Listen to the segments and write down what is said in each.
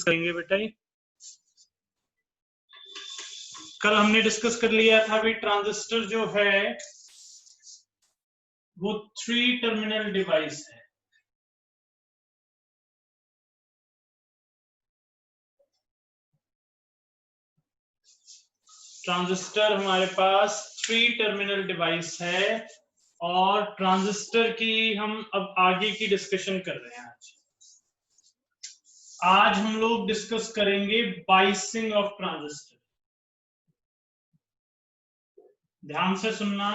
करेंगे बेटा। कल हमने डिस्कस कर लिया था भी ट्रांजिस्टर जो है वो 3 टर्मिनल डिवाइस है। ट्रांजिस्टर हमारे पास 3 टर्मिनल डिवाइस है और ट्रांजिस्टर की हम अब आगे की डिस्कशन कर रहे हैं। आज हम लोग डिस्कस करेंगे बाइसिंग ऑफ ट्रांजिस्टर। ध्यान से सुनना,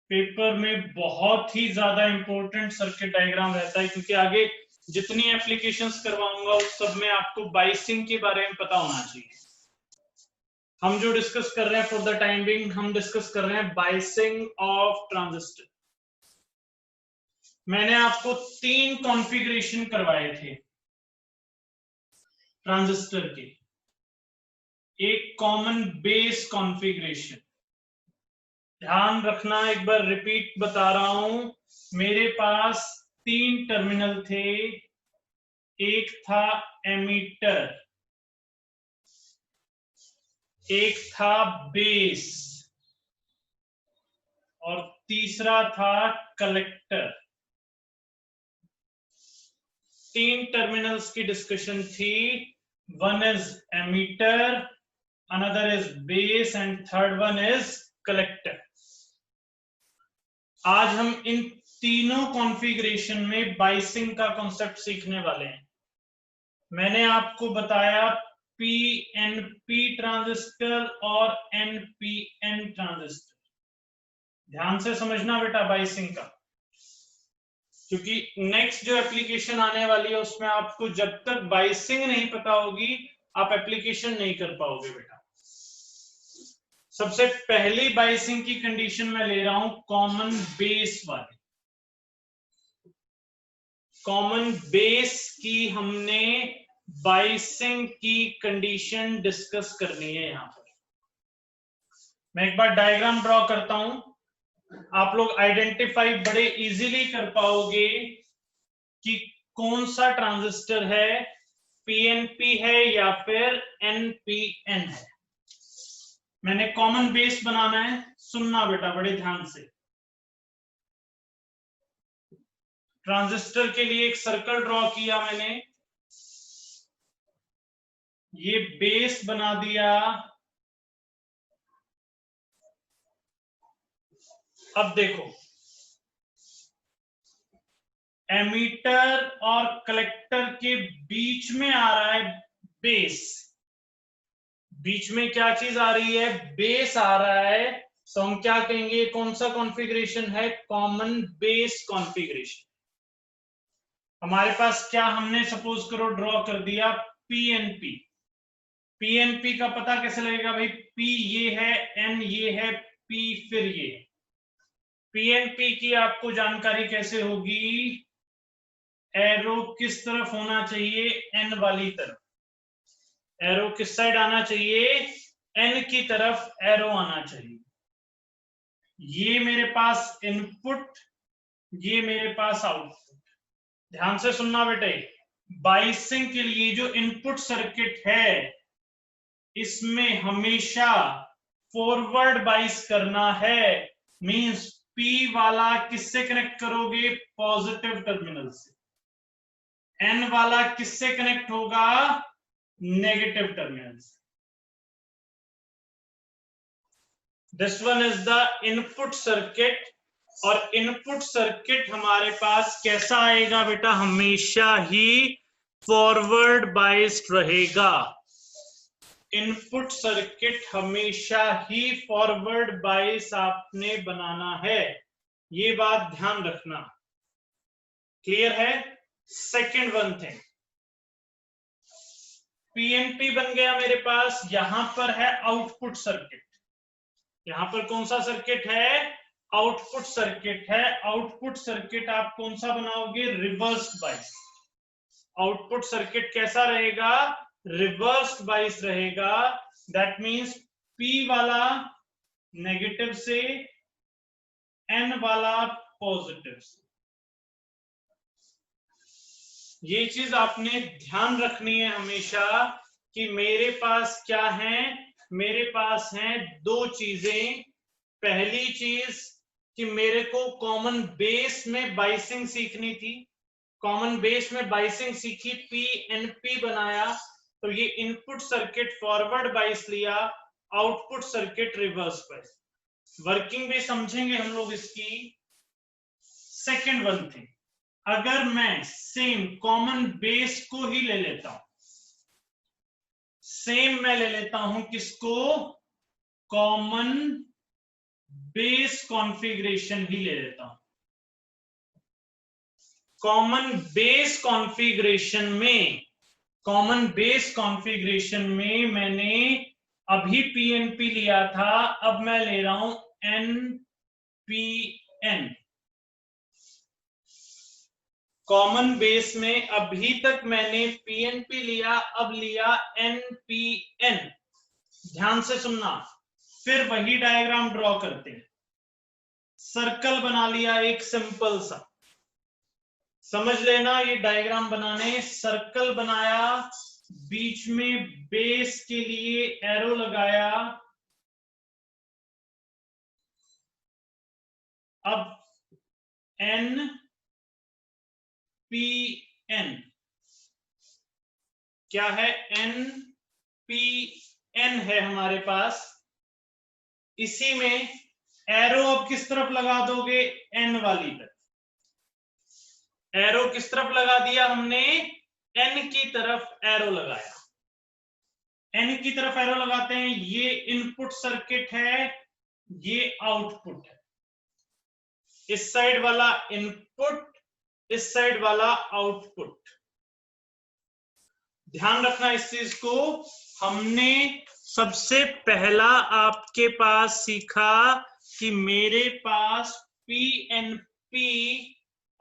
पेपर में बहुत ही ज्यादा इंपॉर्टेंट सर्किट डायग्राम रहता है, क्योंकि आगे जितनी एप्लीकेशंस करवाऊंगा उस सब में आपको बाइसिंग के बारे में पता होना चाहिए। हम जो डिस्कस कर रहे हैं फॉर द टाइम बिंग, हम डिस्कस कर रहे हैं बाइसिंग ऑफ ट्रांजिस्टर। मैंने आपको 3 कॉन्फ़िगरेशन करवाए थे ट्रांजिस्टर के। एक कॉमन बेस कॉन्फ़िगरेशन, ध्यान रखना, एक बार रिपीट बता रहा हूं। मेरे पास 3 टर्मिनल थे। एक था एमीटर, एक था बेस और तीसरा था कलेक्टर। 3 टर्मिनल्स की डिस्कशन थी। One is emitter, another is base and third one is collector. आज हम इन तीनों कॉन्फ़िगरेशन में बाइसिंग का कॉन्सेप्ट सीखने वाले हैं। मैंने आपको बताया पीएनपी ट्रांजिस्टर और एनपीएन ट्रांजिस्टर। ध्यान से समझना बेटा बाइसिंग का, क्योंकि नेक्स्ट जो एप्लीकेशन आने वाली है उसमें आपको जब तक बाइसिंग नहीं पता होगी आप एप्लीकेशन नहीं कर पाओगे बेटा। सबसे पहली बाइसिंग की कंडीशन में ले रहा हूं कॉमन बेस वाली। कॉमन बेस की हमने बाइसिंग की कंडीशन डिस्कस करनी है। यहां पर मैं एक बार डायग्राम ड्रॉ करता हूं, आप लोग आइडेंटिफाई बड़े इजीली कर पाओगे कि कौन सा ट्रांजिस्टर है, पीएनपी है या फिर एनपीएन है। मैंने कॉमन बेस बनाना है, सुनना बेटा बड़े ध्यान से। ट्रांजिस्टर के लिए एक सर्कल ड्रॉ किया मैंने, ये बेस बना दिया। अब देखो, एमीटर और कलेक्टर के बीच में आ रहा है बेस। बीच में क्या चीज आ रही है? बेस आ रहा है। तो हम क्या कहेंगे, कौन सा कॉन्फ़िगरेशन है? Common base configuration. हमारे पास क्या, हमने सपोज करो ड्रॉ कर दिया पीएनपी। पीएनपी का पता कैसे लगेगा भाई? पी ये है, एन ये है, पी फिर ये। पीएनपी की आपको जानकारी कैसे होगी? एरो किस तरफ होना चाहिए? एन वाली तरफ। एरो किस साइड आना चाहिए? एन की तरफ एरो आना चाहिए। ये मेरे पास इनपुट, ये मेरे पास आउटपुट। ध्यान से सुनना बेटे, बाइसिंग के लिए जो इनपुट सर्किट है इसमें हमेशा फॉरवर्ड बाइस करना है। मींस पी वाला किससे कनेक्ट करोगे? पॉजिटिव टर्मिनल से। एन वाला किससे कनेक्ट होगा? नेगेटिव टर्मिनल से। This one is the input circuit. और इनपुट सर्किट हमारे पास कैसा आएगा बेटा? हमेशा ही फॉरवर्ड बाइस्ड रहेगा। इनपुट सर्किट हमेशा ही फॉरवर्ड बाइस आपने बनाना है, ये बात ध्यान रखना। क्लियर है? सेकंड वन थिंग, पीएनपी बन गया मेरे पास। यहां पर है आउटपुट सर्किट। यहां पर कौन सा सर्किट है? आउटपुट सर्किट है। आउटपुट सर्किट आप कौन सा बनाओगे? रिवर्स्ड बाइस। आउटपुट सर्किट कैसा रहेगा? रिवर्स्ड बाइस रहेगा। दैट मींस पी वाला नेगेटिव से, एन वाला पॉजिटिव से। ये चीज आपने ध्यान रखनी है हमेशा कि मेरे पास क्या है, मेरे पास हैं दो चीजें। पहली चीज कि मेरे को कॉमन बेस में बाइसिंग सीखनी थी, कॉमन बेस में बाइसिंग सीखी, पीएनपी बनाया, तो ये इनपुट सर्किट फॉरवर्ड बाइस लिया, output circuit reverse bias. Working भी समझेंगे हम लोग इसकी। सेकेंड वन थिंग, अगर मैं सेम कॉमन बेस को ही ले लेता हूं, सेम मैं ले लेता हूं किसको, कॉमन बेस कॉन्फ़िगरेशन ही ले लेता हूं। कॉमन बेस कॉन्फ़िगरेशन में, कॉमन बेस कॉन्फ़िगरेशन में मैंने अभी पीएनपी लिया था, अब मैं ले रहा हूं एनपीएन। कॉमन बेस में अभी तक मैंने पीएनपी लिया, अब लिया एनपीएन। ध्यान से सुनना, फिर वही डायग्राम ड्रॉ करते हैं। सर्कल बना लिया एक सिंपल सा, समझ लेना ये डायग्राम बनाने। सर्कल बनाया, बीच में बेस के लिए एरो लगाया, अब एन पी एन क्या है, एन पी एन है हमारे पास। इसी में एरो अब किस तरफ लगा दोगे, एन वाली तरफ। एरो किस तरफ लगा दिया हमने, एन की तरफ एरो लगाया। एन की तरफ एरो लगाते हैं, ये इनपुट सर्किट है, ये आउटपुट है। इस साइड वाला इनपुट, इस साइड वाला आउटपुट। ध्यान रखना इस चीज को। हमने सबसे पहला आपके पास सीखा कि मेरे पास पीएनपी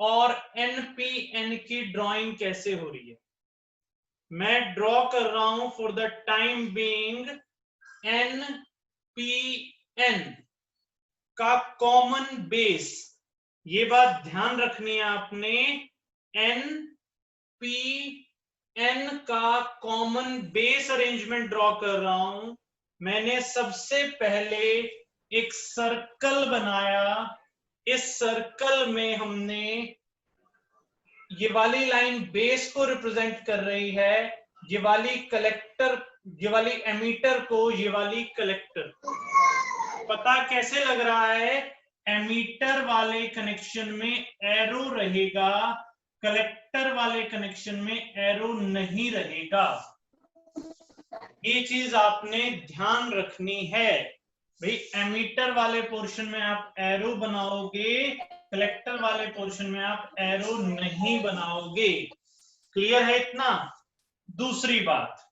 और एनपीएन की ड्राइंग कैसे हो रही है। मैं ड्रॉ कर रहा हूं for the time being NPN का कॉमन बेस। ये बात ध्यान रखनी है आपने, एनपीएन का कॉमन बेस अरेंजमेंट ड्रॉ कर रहा हूं। मैंने सबसे पहले एक सर्कल बनाया, इस सर्कल में हमने ये वाली लाइन बेस को रिप्रेजेंट कर रही है, ये वाली कलेक्टर, ये वाली एमीटर को, ये वाली कलेक्टर। पता कैसे लग रहा है, एमीटर वाले कनेक्शन में एरो रहेगा, कलेक्टर वाले कनेक्शन में एरो नहीं रहेगा। ये चीज आपने ध्यान रखनी है भाई। एमीटर वाले पोर्शन में आप एरो बनाओगे, कलेक्टर वाले पोर्शन में आप एरो नहीं बनाओगे। क्लियर है इतना। दूसरी बात,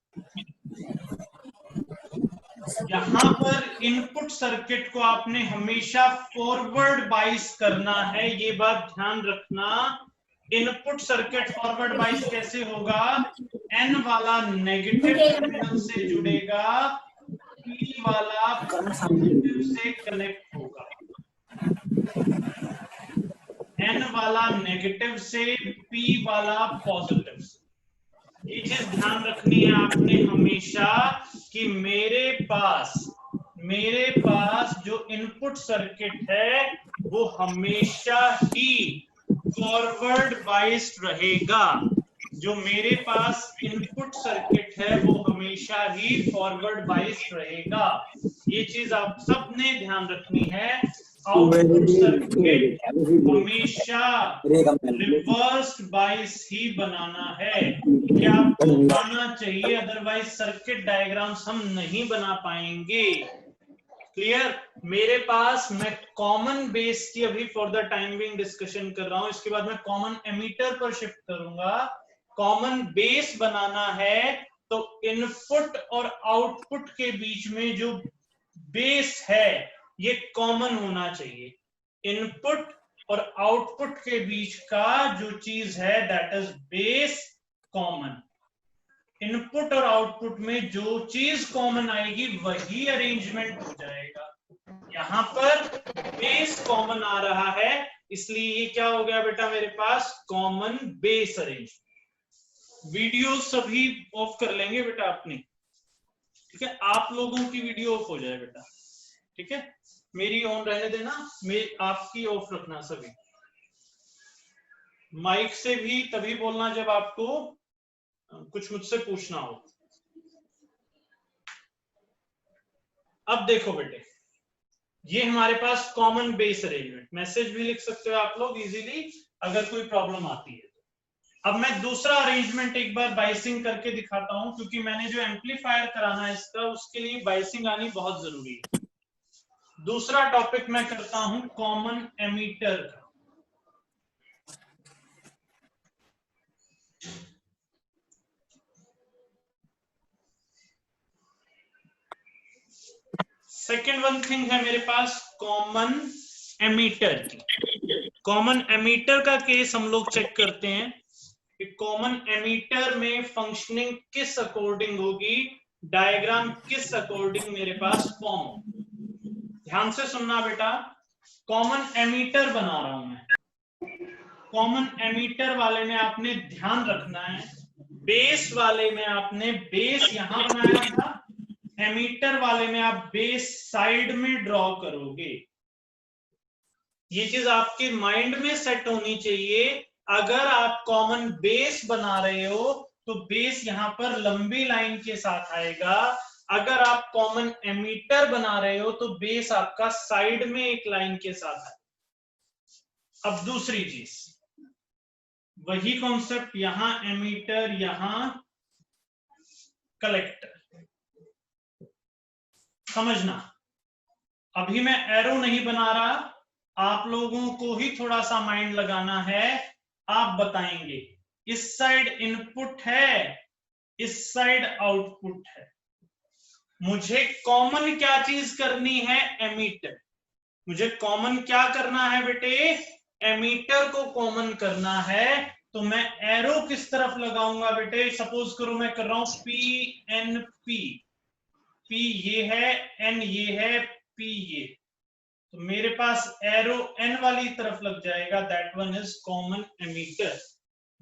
यहां पर इनपुट सर्किट को आपने हमेशा फॉरवर्ड बाइस करना है, ये बात ध्यान रखना। इनपुट सर्किट फॉरवर्ड बाइस कैसे होगा, एन वाला नेगेटिव टर्मिनल से जुड़ेगा, पी वाला पॉजिटिव से कनेक्ट होगा। एन वाला नेगेटिव से, पी वाला पॉजिटिव से। ये चीज ध्यान रखनी है आपने हमेशा कि मेरे पास जो इनपुट सर्किट है वो हमेशा ही फॉरवर्ड बाइस्ड रहेगा। जो मेरे पास इनपुट सर्किट है वो हमेशा ही फॉरवर्ड बाइस्ड रहेगा। ये चीज आप सबने ध्यान रखनी है। आउटपुट सर्किट हमेशा रिवर्स्ड बाइस ही बनाना है, ये आपको आना चाहिए, अदरवाइज सर्किट डायग्राम्स हम नहीं बना पाएंगे। क्लियर। मेरे पास, मैं कॉमन बेस की अभी for the time being discussion कर रहा हूं, इसके बाद मैं कॉमन एमीटर पर शिफ्ट करूंगा। कॉमन बेस बनाना है तो इनपुट और आउटपुट के बीच में जो बेस है ये कॉमन होना चाहिए। इनपुट और आउटपुट के बीच का जो चीज है that is base common. Input और आउटपुट में जो चीज कॉमन आएगी वही अरेंजमेंट हो जाएगा। यहां पर बेस कॉमन आ रहा है, इसलिए ये क्या हो गया बेटा, मेरे पास कॉमन बेस अरेंजमेंट। वीडियो सभी ऑफ कर लेंगे बेटा अपनी, ठीक है, आप लोगों की वीडियो ऑफ हो जाए बेटा, ठीक है, मेरी ऑन रहने देना, आपकी ऑफ रखना सभी। माइक से भी तभी बोलना जब आपको कुछ मुझसे पूछना हो। अब देखो बेटे, ये हमारे पास कॉमन बेस अरेंजमेंट, मैसेज भी लिख सकते हो आप लोग इजीली अगर कोई प्रॉब्लम आती है तो। अब मैं दूसरा अरेंजमेंट एक बार बाइसिंग करके दिखाता हूं, क्योंकि मैंने जो एम्पलीफायर कराना है इसका, उसके लिए बाइसिंग आनी बहुत जरूरी है। दूसरा टॉपिक मैं करता हूं कॉमन एमीटर का। सेकेंड वन थिंग है मेरे पास कॉमन एमीटर की। कॉमन एमीटर का केस हम लोग चेक करते हैं कि कॉमन एमीटर में फंक्शनिंग किस अकॉर्डिंग होगी, डायग्राम किस अकॉर्डिंग मेरे पास फॉर्म हो। ध्यान से सुनना बेटा, कॉमन एमीटर बना रहा हूं मैं, कॉमन एमीटर वाले में आपने ध्यान रखना है, बेस वाले में आपने बेस यहां बनाया था, एमीटर वाले में आप बेस साइड में ड्रॉ करोगे। ये चीज आपके माइंड में सेट होनी चाहिए। अगर आप कॉमन बेस बना रहे हो तो बेस यहां पर लंबी लाइन के साथ आएगा, अगर आप कॉमन एमीटर बना रहे हो तो बेस आपका साइड में एक लाइन के साथ आएगा। अब दूसरी चीज, वही कॉन्सेप्ट, यहां एमीटर यहां कलेक्टर, समझना। अभी मैं एरो नहीं बना रहा, आप लोगों को ही थोड़ा सा माइंड लगाना है। आप बताएंगे इस साइड इनपुट है, इस साइड आउटपुट है, मुझे कॉमन क्या चीज करनी है, एमीटर। मुझे कॉमन क्या करना है बेटे, एमीटर को कॉमन करना है। तो मैं एरो किस तरफ लगाऊंगा बेटे, सपोज करो मैं कर रहा हूं पी एन पी, पी ये है, एन ये है, पी ये, तो मेरे पास एरो एन वाली तरफ लग जाएगा, that one is common ammeter.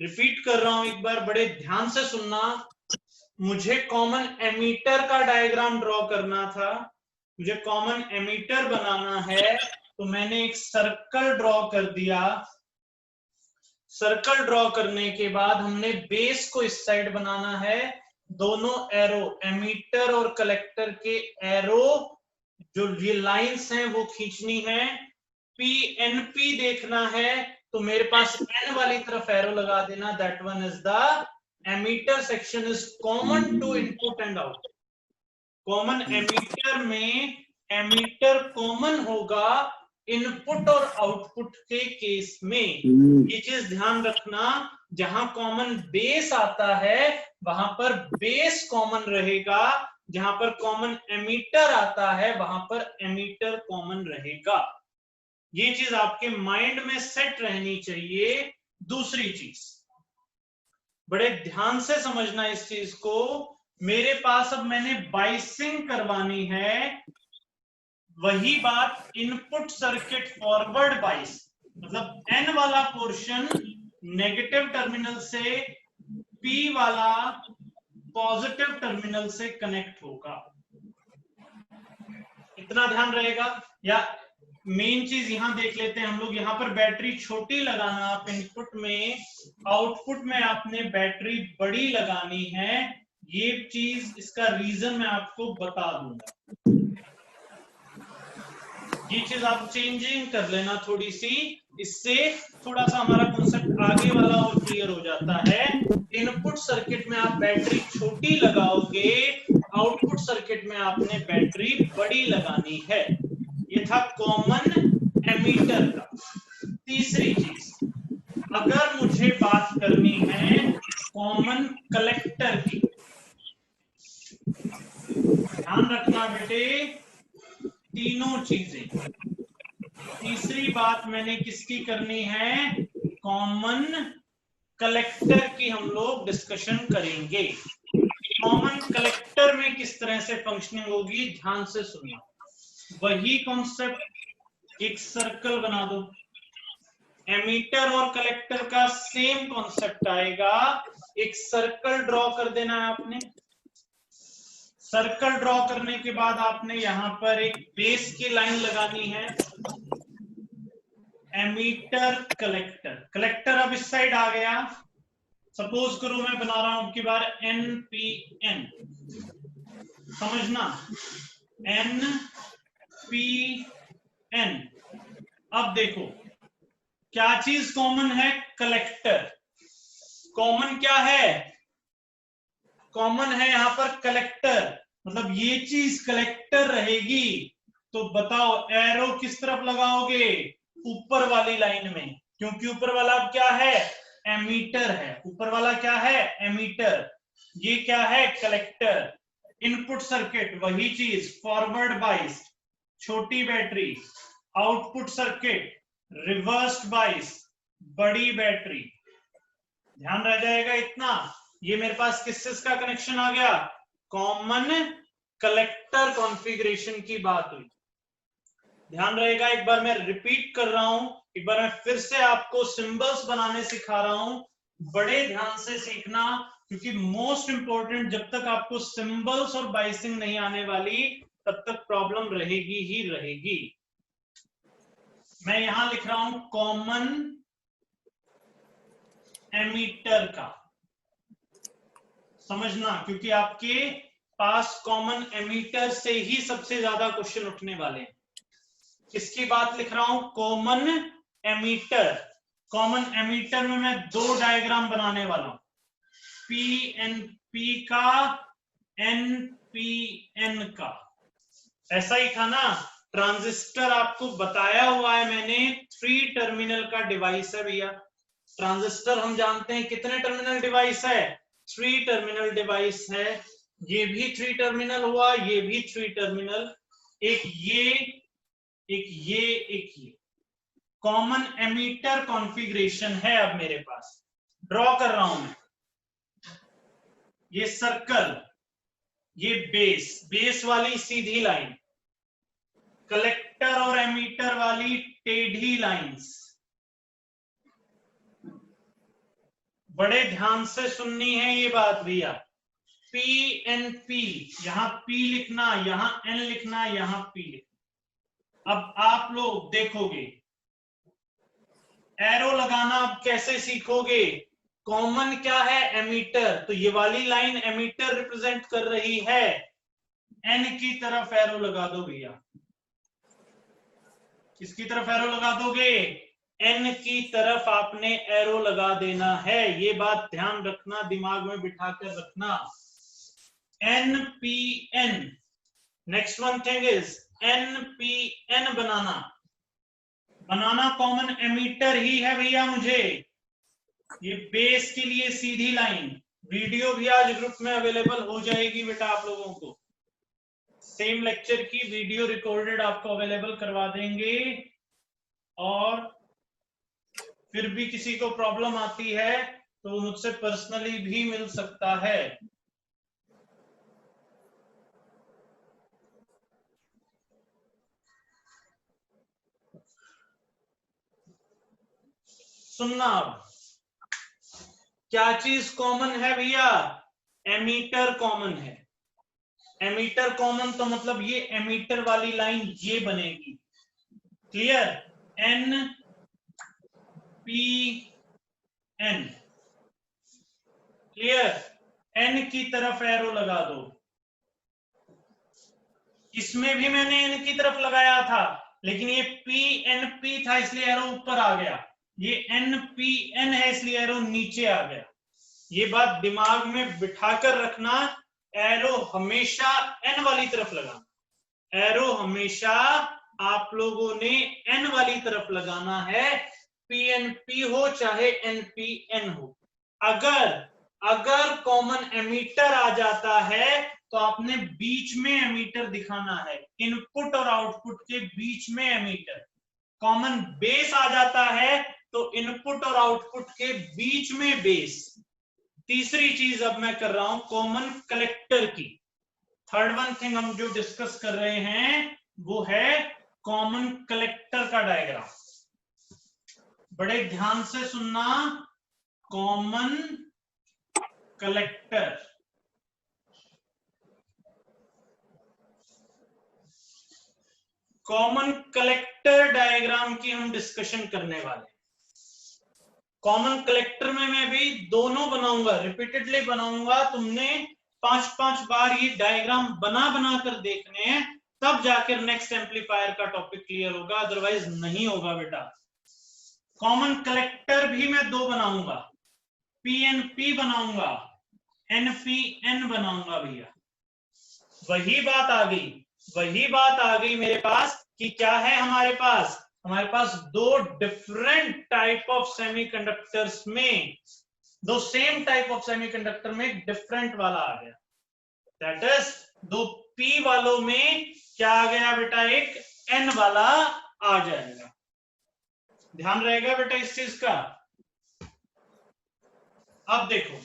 Repeat कर रहा हूं एक बार, बड़े ध्यान से सुनना, मुझे कॉमन एमीटर का डायग्राम ड्रॉ करना था, मुझे कॉमन एमीटर बनाना है, तो मैंने एक सर्कल ड्रॉ कर दिया। सर्कल ड्रॉ करने के बाद हमने बेस को इस साइड बनाना है, दोनों एरो एमीटर और कलेक्टर के एरो जो ये लाइंस हैं वो खींचनी है, पी एन पी देखना है, तो मेरे पास एन वाली तरफ एरो लगा देना, that one is the emitter section is common to input and output. Common emitter में एमीटर कॉमन होगा इनपुट और आउटपुट के केस में। ये चीज ध्यान रखना, जहां कॉमन बेस आता है वहां पर बेस कॉमन रहेगा, जहां पर कॉमन एमीटर आता है वहां पर एमीटर कॉमन रहेगा। ये चीज आपके माइंड में सेट रहनी चाहिए। दूसरी चीज, बड़े ध्यान से समझना इस चीज को, मेरे पास अब मैंने बाइसिंग करवानी है, वही बात इनपुट सर्किट फॉरवर्ड बाइस, मतलब एन वाला पोर्शन नेगेटिव टर्मिनल से पी वाला पॉजिटिव टर्मिनल से कनेक्ट होगा, इतना ध्यान रहेगा। या मेन चीज यहां देख लेते हैं हम लोग, यहां पर बैटरी छोटी लगाना आप इनपुट में, आउटपुट में आपने बैटरी बड़ी लगानी है। ये चीज, इसका रीजन मैं आपको बता दूंगा, ये चीज आप चेंजिंग कर लेना थोड़ी सी, इससे थोड़ा सा हमारा कॉन्सेप्ट आगे वाला और क्लियर हो जाता है। इनपुट सर्किट में आप बैटरी छोटी लगाओगे, आउटपुट सर्किट में आपने बैटरी बड़ी लगानी है। ये था कॉमन एमीटर का। तीसरी चीज, अगर मुझे बात करनी है कॉमन कलेक्टर की, ध्यान रखना बेटे तीनों चीजें। तीसरी बात मैंने किसकी करनी है, कॉमन कलेक्टर की हम लोग डिस्कशन करेंगे। कॉमन कलेक्टर में किस तरह से फंक्शनिंग होगी, ध्यान से सुनना। वही कॉन्सेप्ट, एक सर्कल बना दो, एमीटर और कलेक्टर का सेम कॉन्सेप्ट आएगा, एक सर्कल ड्रॉ कर देना है आपने। सर्कल ड्रॉ करने के बाद आपने यहां पर एक बेस की लाइन लगानी है, एमीटर कलेक्टर। कलेक्टर अब इस साइड आ गया। सपोज करो मैं बना रहा हूं अब की बार NPN, समझना, NPN। अब देखो क्या चीज कॉमन है, कलेक्टर। कॉमन क्या है, कॉमन है यहां पर कलेक्टर, मतलब ये चीज कलेक्टर रहेगी। तो बताओ एरो किस तरफ लगाओगे, ऊपर वाली लाइन में, क्योंकि ऊपर वाला अब क्या है, एमीटर है। ऊपर वाला क्या है, एमीटर। ये क्या है, कलेक्टर। इनपुट सर्किट वही चीज, फॉरवर्ड बाइस, छोटी बैटरी। आउटपुट सर्किट रिवर्स्ड बाइस, बड़ी बैटरी। ध्यान रह जाएगा इतना। ये मेरे पास किस का कनेक्शन आ गया, कॉमन कलेक्टर कॉन्फ़िगरेशन की बात हुई। ध्यान रहेगा, एक बार मैं रिपीट कर रहा हूं, एक बार मैं फिर से आपको सिंबल्स बनाने सिखा रहा हूं। बड़े ध्यान से सीखना, क्योंकि मोस्ट इंपॉर्टेंट, जब तक आपको सिंबल्स और बाइसिंग नहीं आने वाली तब तक प्रॉब्लम रहेगी ही रहेगी। मैं यहां लिख रहा हूं कॉमन एमीटर का, समझना, क्योंकि आपके पास कॉमन एमीटर से ही सबसे ज्यादा क्वेश्चन उठने वाले हैं। किसकी बात लिख रहा हूं, कॉमन एमीटर। कॉमन एमीटर में मैं दो डायग्राम बनाने वाला हूं, PNP का, NPN का। ऐसा ही था ना, ट्रांजिस्टर आपको बताया हुआ है मैंने, 3 टर्मिनल का डिवाइस है भैया। ट्रांजिस्टर हम जानते हैं कितने टर्मिनल डिवाइस है, 3 टर्मिनल डिवाइस है। ये भी 3 टर्मिनल हुआ, ये भी 3 टर्मिनल, एक ये, एक ये, एक ये। कॉमन एमीटर कॉन्फ़िगरेशन है अब मेरे पास। ड्रॉ कर रहा हूं मैं, ये सर्कल, ये बेस, बेस वाली सीधी लाइन, कलेक्टर और एमीटर वाली टेढ़ी लाइंस। बड़े ध्यान से सुननी है ये बात भैया। PNP, यहां P लिखना, यहां N लिखना, यहां P लिखना। अब आप लोग देखोगे एरो लगाना, अब कैसे सीखोगे, कॉमन क्या है, एमीटर, तो ये वाली लाइन एमीटर रिप्रेजेंट कर रही है, N की तरफ एरो लगा दो भैया। किसकी तरफ एरो लगा दोगे, N की तरफ आपने एरो लगा देना है। ये बात ध्यान रखना, दिमाग में बिठा कर रखना। NPN, next one thing is NPN बनाना कॉमन एमीटर ही है भैया मुझे। ये बेस के लिए सीधी लाइन, वीडियो भी आज ग्रुप में अवेलेबल हो जाएगी बेटा आप लोगों को। सेम लेक्चर की वीडियो रिकॉर्डेड आपको अवेलेबल करवा देंगे। और फिर भी किसी को प्रॉब्लम आती है तो मुझसे पर्सनली भी मिल सकता है। सुनना, क्या चीज कॉमन है भैया, एमीटर कॉमन है। एमीटर कॉमन तो मतलब ये एमीटर वाली लाइन ये बनेगी, क्लियर, NPN, क्लियर। N की तरफ एरो लगा दो, इसमें भी मैंने N की तरफ लगाया था, लेकिन ये PNP था इसलिए एरो ऊपर आ गया, ये NPN है इसलिए एरो नीचे आ गया। ये बात दिमाग में बिठाकर रखना, एरो हमेशा N वाली तरफ लगाना, एरो हमेशा आप लोगों ने N वाली तरफ लगाना है, PNP हो चाहे NPN हो। अगर कॉमन एमीटर आ जाता है तो आपने बीच में एमीटर दिखाना है, इनपुट और आउटपुट के बीच में एमीटर। कॉमन बेस आ जाता है तो इनपुट और आउटपुट के बीच में बेस। तीसरी चीज अब मैं कर रहा हूं कॉमन कलेक्टर की। थर्ड वन थिंग हम जो डिस्कस कर रहे हैं वो है कॉमन कलेक्टर का डायग्राम। बड़े ध्यान से सुनना, common collector. Common collector diagram की हम डिस्कशन करने वाले हैं। कॉमन कलेक्टर में मैं भी दोनों बनाऊंगा, रिपीटेडली बनाऊंगा। तुमने 5-5 बार ये डायग्राम बना बना कर देखने हैं, तब जाकर नेक्स्ट एम्पलीफायर का टॉपिक क्लियर होगा, अदरवाइज नहीं होगा बेटा। कॉमन कलेक्टर भी मैं 2 बनाऊंगा, पीएनपी बनाऊंगा, एनपीएन बनाऊंगा भैया। वही बात आ गई मेरे पास कि क्या है हमारे पास 2 डिफरेंट टाइप ऑफ सेमीकंडक्टर्स में, 2 सेम टाइप ऑफ सेमीकंडक्टर में डिफरेंट वाला आ गया। दैट इज 2 पी वालों में क्या आ गया बेटा, एक एन वाला आ जाएगा। ध्यान रहेगा बेटा इस चीज का। अब देखो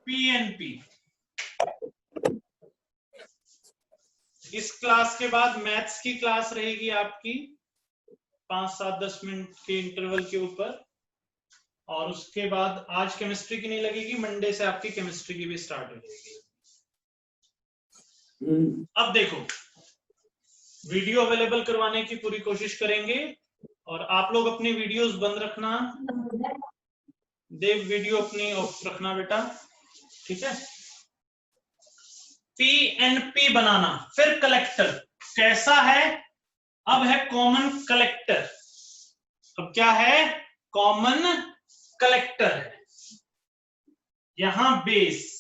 पीएनपी, इस क्लास के बाद मैथ्स की क्लास रहेगी आपकी 5-7-10 मिनट के इंटरवल के ऊपर, और उसके बाद आज केमिस्ट्री की नहीं लगेगी, मंडे से आपकी केमिस्ट्री की भी स्टार्ट हो जाएगी। अब देखो वीडियो अवेलेबल करवाने की पूरी कोशिश करेंगे, और आप लोग अपनी वीडियोस बंद रखना, देव वीडियो अपनी ऑफ रखना बेटा, ठीक है। पीएनपी बनाना, फिर कलेक्टर कैसा है, अब है कॉमन कलेक्टर। अब क्या है, कॉमन कलेक्टर है। यहां बेस,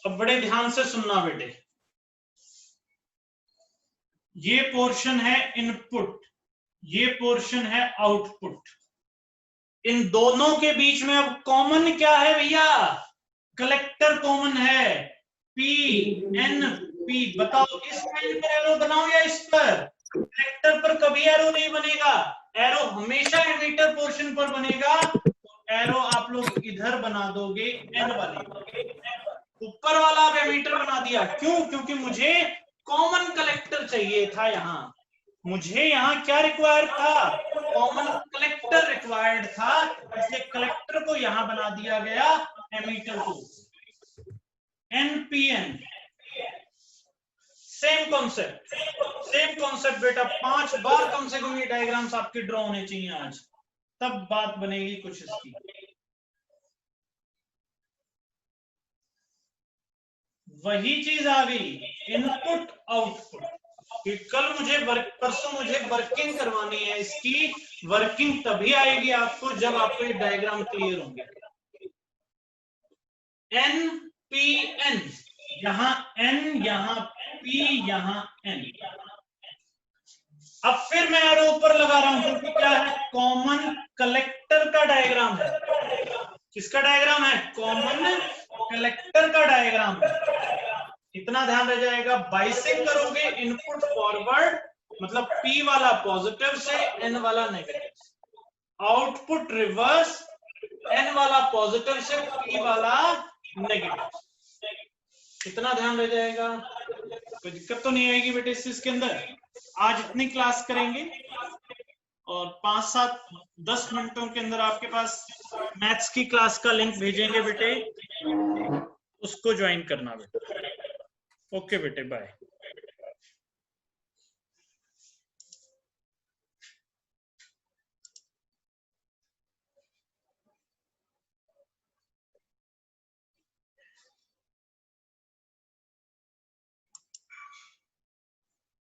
अब बड़े ध्यान से सुनना बेटे, ये पोर्शन है इनपुट, ये पोर्शन है आउटपुट। इन दोनों के बीच में अब कॉमन क्या है भैया, कलेक्टर कॉमन है, पी एन पी। बताओ इस लाइन पर एरो बनाओ या इस पर, कलेक्टर पर कभी एरो नहीं बनेगा, एरो हमेशा एमीटर पोर्शन पर बनेगा। तो एरो आप लोग इधर बना दोगे एन वाले, ऊपर वाला आप एमीटर बना दिया, क्यों, क्योंकि मुझे कॉमन कलेक्टर चाहिए था। यहाँ मुझे यहाँ क्या रिक्वायर्ड था, कॉमन कलेक्टर रिक्वायर्ड था, इसलिए कलेक्टर को यहां बना दिया गया, एमीटर को एनपीएन। सेम कॉन्सेप्ट बेटा, 5 बार कम से कम ये डायग्राम्स आपके ड्रॉ होने चाहिए आज, तब बात बनेगी कुछ इसकी। वही चीज आ गई, इनपुट आउटपुट, कि कल मुझे परसों मुझे वर्किंग करवानी है, इसकी वर्किंग तभी आएगी आपको जब आपको ये डायग्राम क्लियर होंगे। एन पी एन, यहां एन, यहां पी, यहां एन। अब फिर मैं एरो ऊपर लगा रहा हूं, क्योंकि क्या है, कॉमन कलेक्टर का डायग्राम है। किसका डायग्राम है, कॉमन कलेक्टर का डायग्राम है। इतना ध्यान रह जाएगा, बाइसिंग करोगे इनपुट फॉरवर्ड, मतलब P वाला पॉजिटिव से N वाला नेगेटिव, आउटपुट रिवर्स, N वाला पॉजिटिव से P वाला नेगेटिव। इतना ध्यान रह जाएगा, कोई दिक्कत तो नहीं आएगी बेटे इस चीज के अंदर। आज इतनी क्लास करेंगे और 5-7-10 मिनटों के अंदर आपके पास मैथ्स की क्लास का लिंक भेजेंगे बेटे, उसको ज्वाइन करना बेटे। ओके बेटे, बाय।